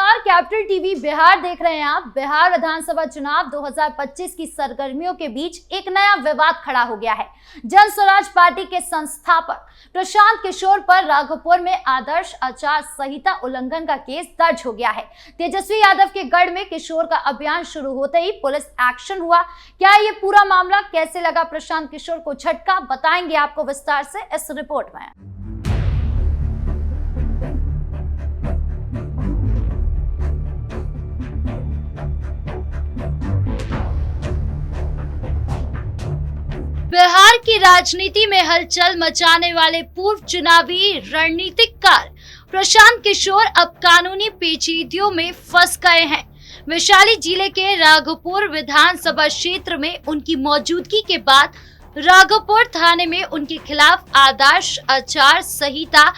नमस्कार, capital TV Bihar देख रहे हैं आप। बिहार विधानसभा चुनाव 2025 की सरगर्मियों के बीच एक नया विवाद खड़ा हो गया है। जन स्वराज पार्टी के संस्थापक प्रशांत किशोर पर राघोपुर में आदर्श आचार संहिता उल्लंघन का केस दर्ज हो गया है। तेजस्वी यादव के गढ़ में किशोर का अभियान शुरू होते ही पुलिस एक्शन हुआ। क्या ये पूरा मामला कैसे लगा प्रशांत किशोर को झटका, बताएंगे आपको विस्तार से इस रिपोर्ट में। बिहार की राजनीति में हलचल मचाने वाले पूर्व चुनावी रणनीतिकार प्रशांत किशोर अब कानूनी पेचीदगियों में फंस गए हैं। वैशाली जिले के राघोपुर विधानसभा क्षेत्र में उनकी मौजूदगी के बाद राघोपुर थाने में उनके खिलाफ आदर्श आचार संहिता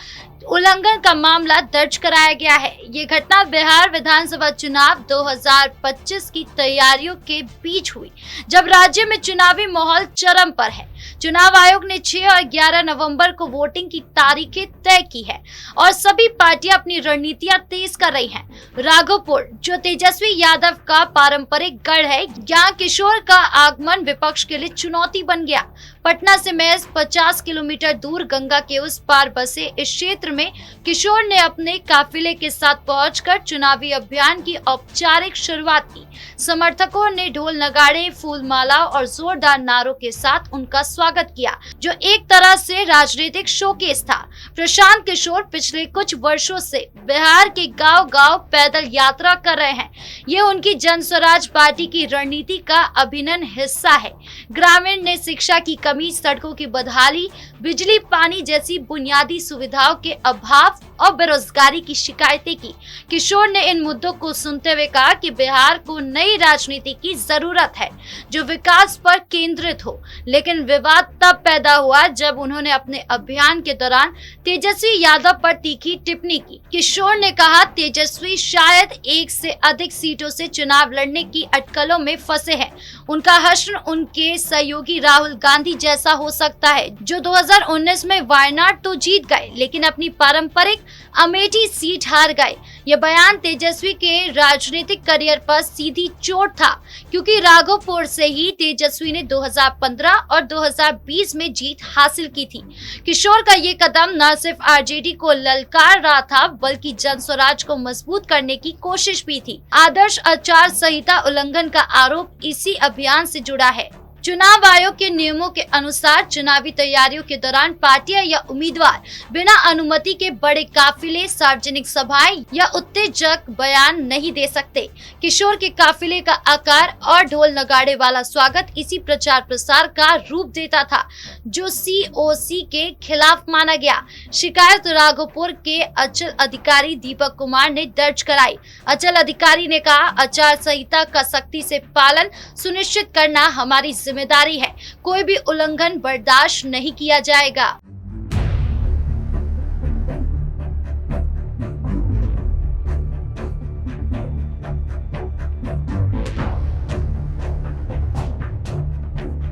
उल्लंघन का मामला दर्ज कराया गया है। ये घटना बिहार विधानसभा चुनाव 2025 की तैयारियों के बीच हुई, जब राज्य में चुनावी माहौल चरम पर है। चुनाव आयोग ने 6 और 11 नवंबर को वोटिंग की तारीखें तय की है और सभी पार्टियां अपनी रणनीतियां तेज कर रही हैं। राघोपुर, जो तेजस्वी यादव का पारंपरिक गढ़ है, यहाँ किशोर का आगमन विपक्ष के लिए चुनौती बन गया। पटना से महज 50 किलोमीटर दूर गंगा के उस पार बसे इस क्षेत्र में किशोर ने अपने काफिले के साथ पहुंचकर चुनावी अभियान की औपचारिक शुरुआत की। समर्थकों ने ढोल नगाड़े, फूलमाला और जोरदार नारों के साथ उनका स्वागत किया, जो एक तरह से राजनीतिक शोकेस था। प्रशांत किशोर पिछले कुछ वर्षों से बिहार के गांव-गांव पैदल यात्रा कर रहे हैं। ये उनकी जन स्वराज पार्टी की रणनीति का अभिन्न हिस्सा है। ग्रामीण ने शिक्षा की कमी, सड़कों की बदहाली, बिजली पानी जैसी बुनियादी सुविधाओं के अभाव और बेरोजगारी की शिकायतें की। किशोर ने इन मुद्दों को सुनते हुए कहा कि बिहार को नई राजनीति की जरूरत है, जो विकास पर केंद्रित हो। लेकिन विवाद तब पैदा हुआ जब उन्होंने अपने अभियान के दौरान तेजस्वी यादव पर तीखी टिप्पणी की। किशोर ने कहा, तेजस्वी शायद 1 से अधिक सीटों से चुनाव लड़ने की अटकलों में फंसे हैं। उनका हश्र उनके सहयोगी राहुल गांधी जैसा हो सकता है, जो 2019 में वायनाड तो जीत गए, लेकिन अपनी पारंपरिक अमेठी सीट हार गए। यह बयान तेजस्वी के राजनीतिक करियर पर सीधी चोट था, क्योंकि राघोपुर से ही तेजस्वी ने 2015 और 2020 में जीत हासिल की थी। किशोर का ये कदम न सिर्फ आरजेडी को ललकार रहा था, बल्कि जन स्वराज को मजबूत करने की कोशिश भी थी। आदर्श आचार संहिता उल्लंघन का आरोप इसी अभियान से जुड़ा है। चुनाव आयोग के नियमों के अनुसार चुनावी तैयारियों के दौरान पार्टियां या उम्मीदवार बिना अनुमति के बड़े काफिले, सार्वजनिक सभाएं या उत्तेजक बयान नहीं दे सकते। किशोर के काफिले का आकार और ढोल नगाड़े वाला स्वागत इसी प्रचार प्रसार का रूप देता था, जो COC के खिलाफ माना गया। शिकायत राघोपुर के अंचल अधिकारी दीपक कुमार ने दर्ज कराई। अंचल अधिकारी ने कहा, आचार संहिता का सख्ती से पालन सुनिश्चित करना हमारी जिम्मेदारी है। कोई भी उल्लंघन बर्दाश्त नहीं किया जाएगा।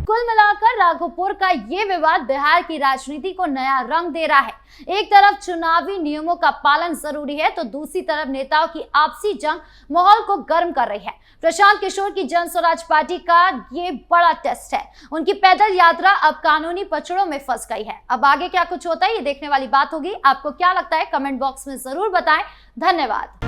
कुल मिलाकर राघोपुर का ये विवाद बिहार की राजनीति को नया रंग दे रहा है। एक तरफ चुनावी नियमों का पालन जरूरी है, तो दूसरी तरफ नेताओं की आपसी जंग माहौल को गर्म कर रही है। प्रशांत किशोर की जन स्वराज पार्टी का ये बड़ा टेस्ट है। उनकी पैदल यात्रा अब कानूनी पचड़ों में फंस गई है। अब आगे क्या कुछ होता है, ये देखने वाली बात होगी। आपको क्या लगता है, कमेंट बॉक्स में जरूर बताएं। धन्यवाद।